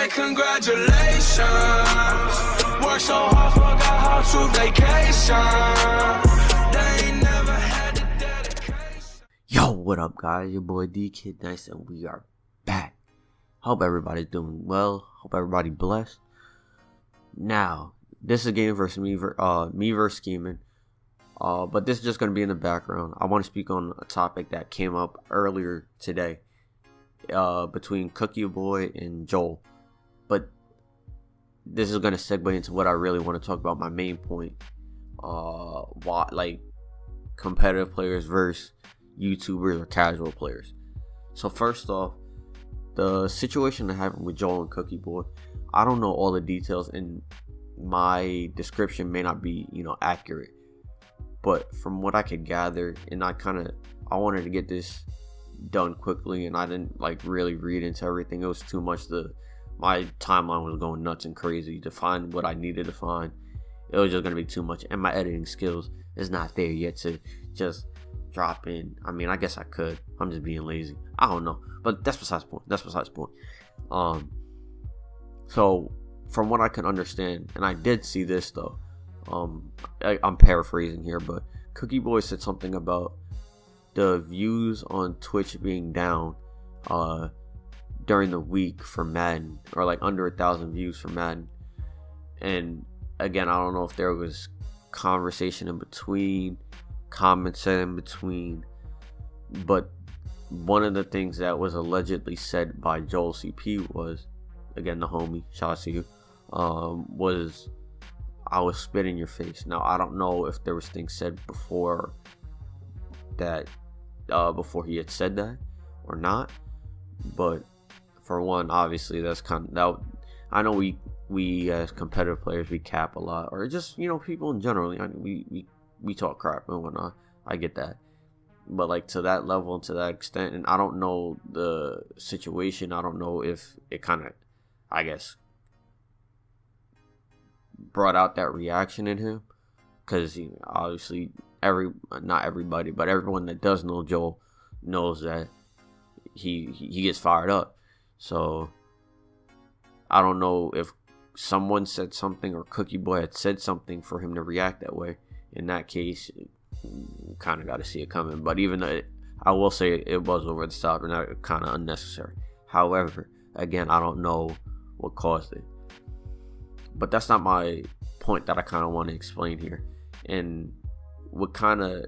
say congratulations. Work so hard, forgot how to vacation. They ain't never had the dedication. Yo, what up, guys? Your boy D Kid Nice, and we are back. Hope everybody's doing well. Hope everybody blessed. Now, this is a game versus me versus Scheming. But this is just going to be in the background. I want to speak on a topic that came up earlier today between Cookie Boy and Joel. But this is going to segue into what I really want to talk about, my main point. Like competitive players versus YouTubers or casual players. So first off, the situation that happened with Joel and Cookie Boy, I don't know all the details, and my description may not be, accurate. But from what I could gather, and I wanted to get this done quickly, and I didn't really read into everything. It was too much. My timeline was going nuts and crazy to find what I needed to find. It was just gonna be too much, and my editing skills is not there yet to just drop in. I mean, I guess I could. I'm just being lazy. I don't know, but that's besides the point. So from what I can understand, and I did see this though. I'm paraphrasing here, but Cookie Boy said something about the views on Twitch being down during the week for Madden, or under 1,000 views for Madden. And again, I don't know if there was conversation in between, comments said in between, but one of the things that was allegedly said by Joel CP was, again, the homie, shout out to you, was, I was spit in your face. Now, I don't know if there was things said before that, before he had said that or not. But for one, obviously, that's I know we as competitive players, we cap a lot, or just people in general. We talk crap and whatnot. I get that, but to that level and to that extent, and I don't know the situation. I don't know if it I guess, brought out that reaction in him, because obviously not everybody, but everyone that does know Joel knows that he gets fired up. So I don't know if someone said something or Cookie Boy had said something for him to react that way. In that case, kind of got to see it coming. But even though I will say it was over the top and kind of unnecessary. However, again, I don't know what caused it. But that's not my point that I kind of want to explain here. And what kind of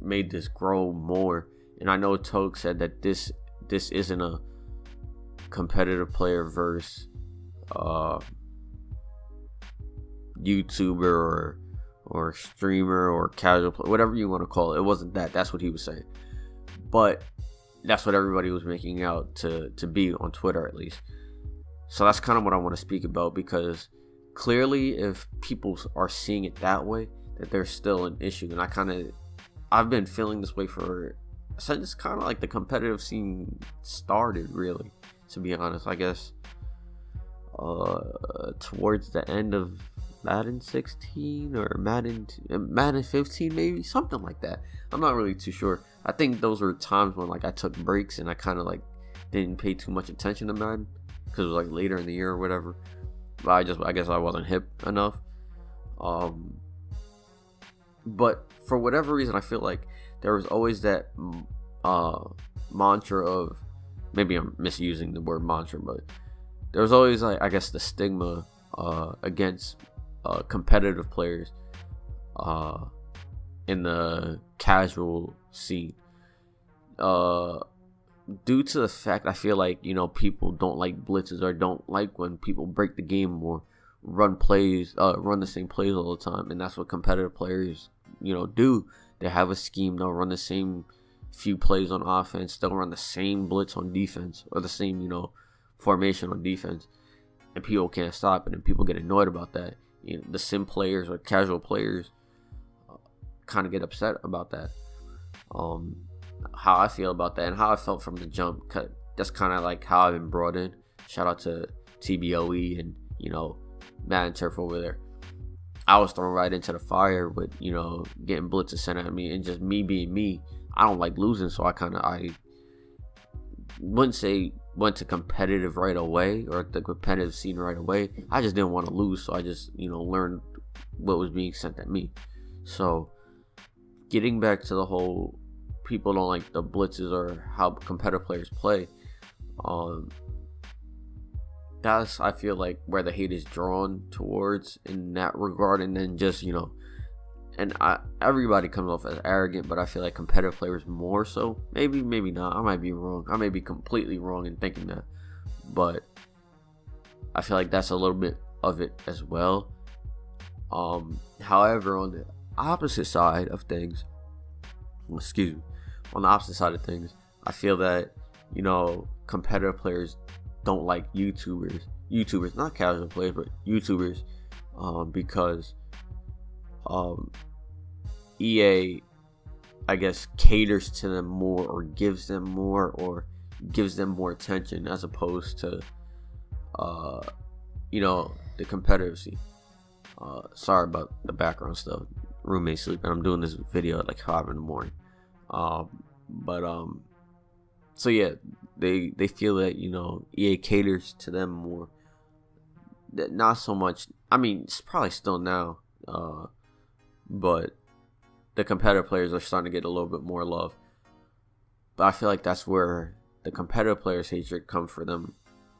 made this grow more, and I know Toke said that this isn't a competitive player versus YouTuber or streamer or casual player, whatever you want to call it. It wasn't that. That's what he was saying. But that's what everybody was making out to be on Twitter, at least. So that's kind of what I want to speak about, because clearly if people are seeing it that way, that there's still an issue. And I've been feeling this way since kind of the competitive scene started, really, to be honest. I guess towards the end of Madden 16 or Madden 15, maybe, something like that. I'm not really too sure. I think those were times when I took breaks and I kind of didn't pay too much attention to Madden, because it was later in the year or whatever. But I guess I wasn't hip enough. But for whatever reason, I feel like there was always that mantra of, maybe I'm misusing the word mantra, but there was always I guess the stigma against competitive players in the casual scene. Due to the fact, I feel like people don't like blitzes, or don't like when people break the game or run the same plays all the time. And that's what competitive players do. They have a scheme. They'll run the same few plays on offense. They'll run the same blitz on defense, or the same formation on defense, and people can't stop it, and people get annoyed about that. The sim players or casual players kind of get upset about that. How I feel about that, and how I felt from the jump, that's kind of how I've been brought in. Shout out to TBOE and Madden Turf over there. I was thrown right into the fire with getting blitzes sent at me, and just me being me. I don't like losing, so I wouldn't say went to competitive right away, or the competitive scene right away. I just didn't want to lose, so I just, learned what was being sent at me. So getting back to the whole people don't like the blitzes or how competitive players play, that's, I feel like, where the hate is drawn towards in that regard. And then just, everybody comes off as arrogant, but I feel like competitive players more so. Maybe not. I might be wrong. I may be completely wrong in thinking that, but I feel like that's a little bit of it as well. However, on the opposite side of things, I feel that, competitive players don't like YouTubers, not casual players, but YouTubers, because EA, I guess, caters to them more, or gives them more attention, as opposed to the competitive scene. Sorry about the background stuff. Roommate sleeping. I'm doing this video at like 5 in the morning. So yeah, they feel that, EA caters to them more. That not so much. I mean, it's probably still now, but the competitive players are starting to get a little bit more love. But I feel like that's where the competitive players' hatred comes for them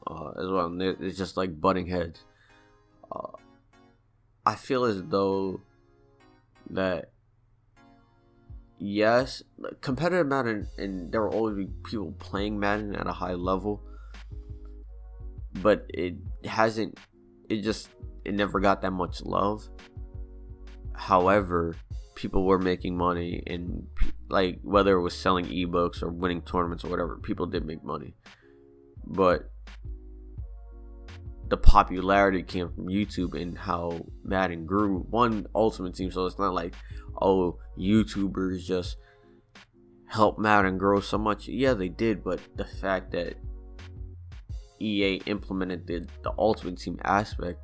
as well. And it's just like butting heads. I feel as though that, yes, competitive Madden, and there will always be people playing Madden at a high level, but it never got that much love. However, people were making money, and like, whether it was selling ebooks or winning tournaments or whatever, people did make money. But the popularity came from YouTube and how Madden grew. One, Ultimate Team, so it's not like, oh, YouTubers just helped Madden grow so much. Yeah, they did, but the fact that EA implemented the Ultimate Team aspect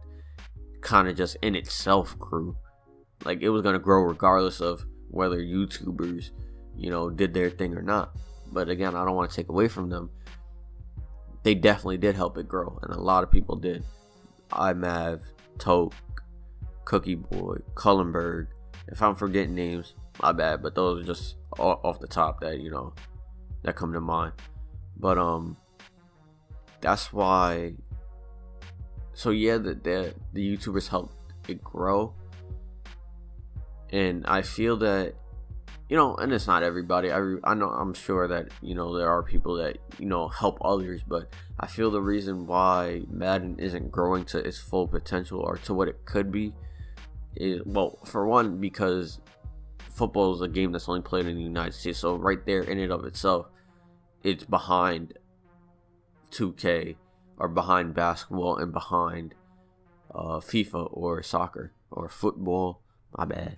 kind of just in itself grew. Like, it was going to grow regardless of whether YouTubers, did their thing or not. But again, I don't want to take away from them. They definitely did help it grow, and a lot of people did. iMav, Toke, Cookie Boy, Cullenberg. If I'm forgetting names, my bad, but those are just off the top that, that come to mind. But that's why. So yeah, the YouTubers helped it grow, and I feel that, and it's not everybody. I know, I'm sure that, there are people that, help others, but I feel the reason why Madden isn't growing to its full potential, or to what it could be, is, well, for one, because football is a game that's only played in the United States. So right there, in and of itself, it's behind 2K, or behind basketball, and behind FIFA or soccer or football. My bad.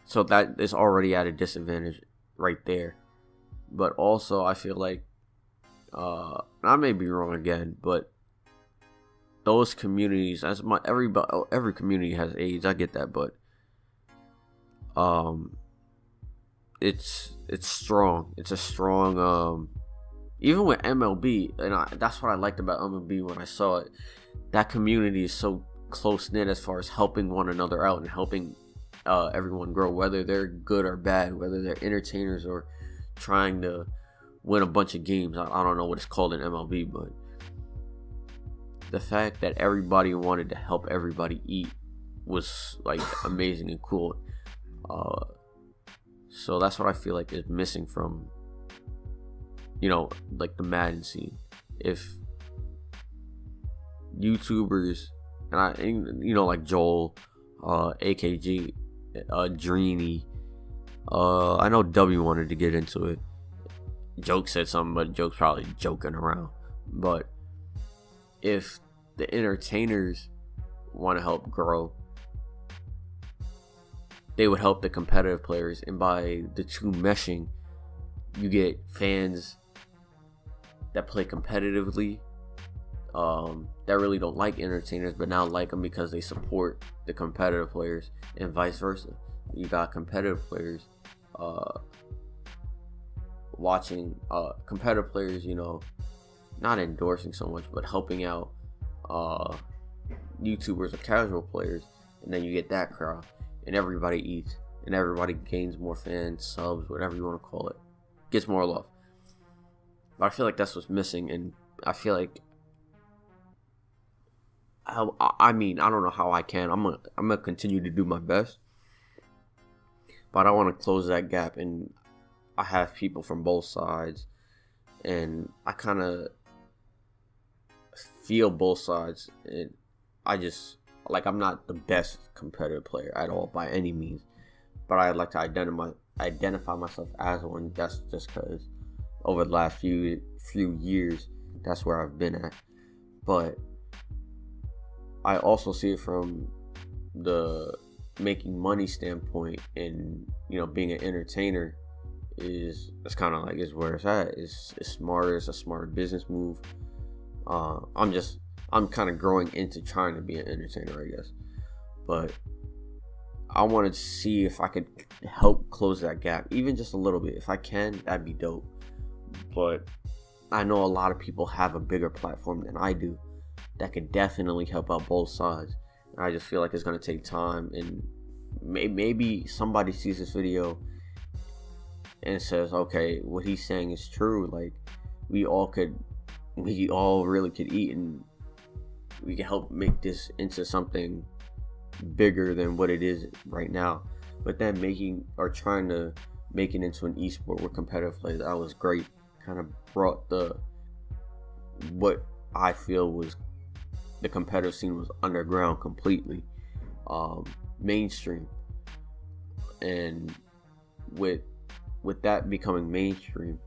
So that is already at a disadvantage right there. But also, I feel like, I may be wrong again, but those communities, every community has AIDS, I get that, but it's strong. It's a strong, even with MLB, and that's what I liked about MLB when I saw it. That community is so close knit as far as helping one another out and helping everyone grow, whether they're good or bad, whether they're entertainers or trying to win a bunch of games. I don't know what it's called in MLB, but the fact that everybody wanted to help everybody eat was like amazing and cool. So that's what I feel like is missing from, like the Madden scene. If YouTubers, and like Joel, AKG, Dreeny, I know W wanted to get into it. Joke said something, but Joke's probably joking around. But if the entertainers want to help grow, they would help the competitive players, and by the two meshing, you get fans that play competitively, that really don't like entertainers, but now like them because they support the competitive players, and vice versa. You got competitive players, watching competitive players, you know, not endorsing so much, but helping out YouTubers or casual players, and then you get that crowd, and everybody eats, and everybody gains more fans, subs, whatever you want to call it, gets more love. But I feel like that's what's missing, and I feel like I mean, I don't know how I can. I'm gonna continue to do my best, but I want to close that gap, and I have people from both sides, and I kind of feel both sides, and I just, like, I'm not the best competitive player at all by any means, but I like to identify myself as one. That's just because over the last few years, that's where I've been at. But I also see it from the making money standpoint, and, you know, being an entertainer it's kind of like is where it's at. It's smarter. It's a smarter business move. I'm kind of growing into trying to be an entertainer, I guess. But I wanted to see if I could help close that gap, even just a little bit. If I can, that'd be dope. But I know a lot of people have a bigger platform than I do that could definitely help out both sides. And I just feel like it's going to take time, and maybe somebody sees this video and says, okay, what he's saying is true. Like, we all really could eat, and we can help make this into something bigger than what it is right now. But then trying to make it into an esport with competitive play, that was great. Kind of brought what I feel was the competitive scene was underground completely, mainstream. And with that becoming mainstream,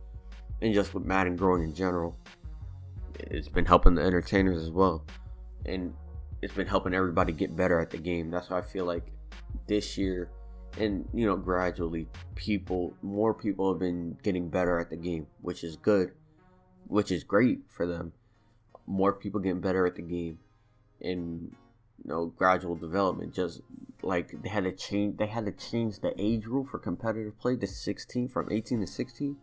and just with Madden growing in general, it's been helping the entertainers as well, and it's been helping everybody get better at the game. That's why I feel like this year, and, you know, gradually more people have been getting better at the game, which is good, which is great for them. More people getting better at the game, and, you know, gradual development. Just like they had to change the age rule for competitive play to 16, from 18 to 16,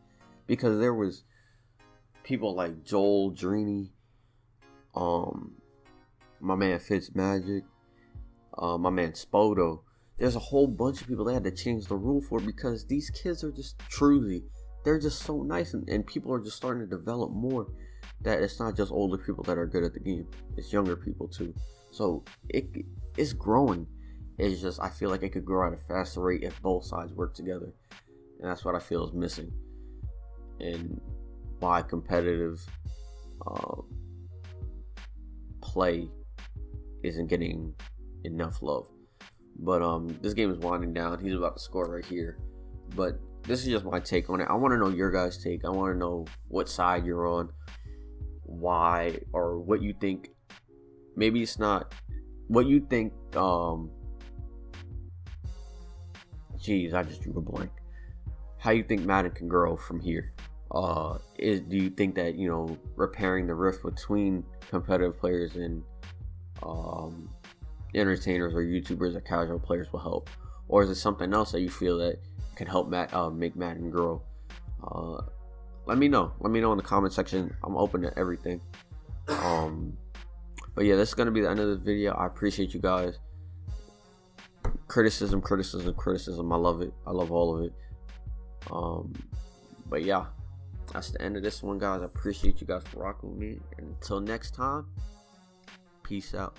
because there was people like Joel Drini, my man Fitzmagic, my man Spoto. There's a whole bunch of people they had to change the rule for, because these kids are just they're just so nice, and people are just starting to develop more, that it's not just older people that are good at the game, it's younger people too. So it's growing. It's just, I feel like it could grow at a faster rate if both sides work together, and that's what I feel is missing, and why competitive play isn't getting enough love. But this game is winding down. He's about to score right here. But this is just my take on it. I want to know your guys' take. I want to know what side you're on, why, or what you think. Maybe it's not what you think. Geez, I just drew a blank. How you think Madden can grow from here? Do you think that, you know, repairing the rift between competitive players and entertainers or YouTubers or casual players will help, or is it something else that you feel that can help make Madden grow? Let me know in the comment section. I'm open to everything. But yeah, this is gonna be the end of this video. I appreciate you guys. Criticism. I love it. I love all of it. But yeah, that's the end of this one, guys. I appreciate you guys for rocking with me. And until next time, peace out.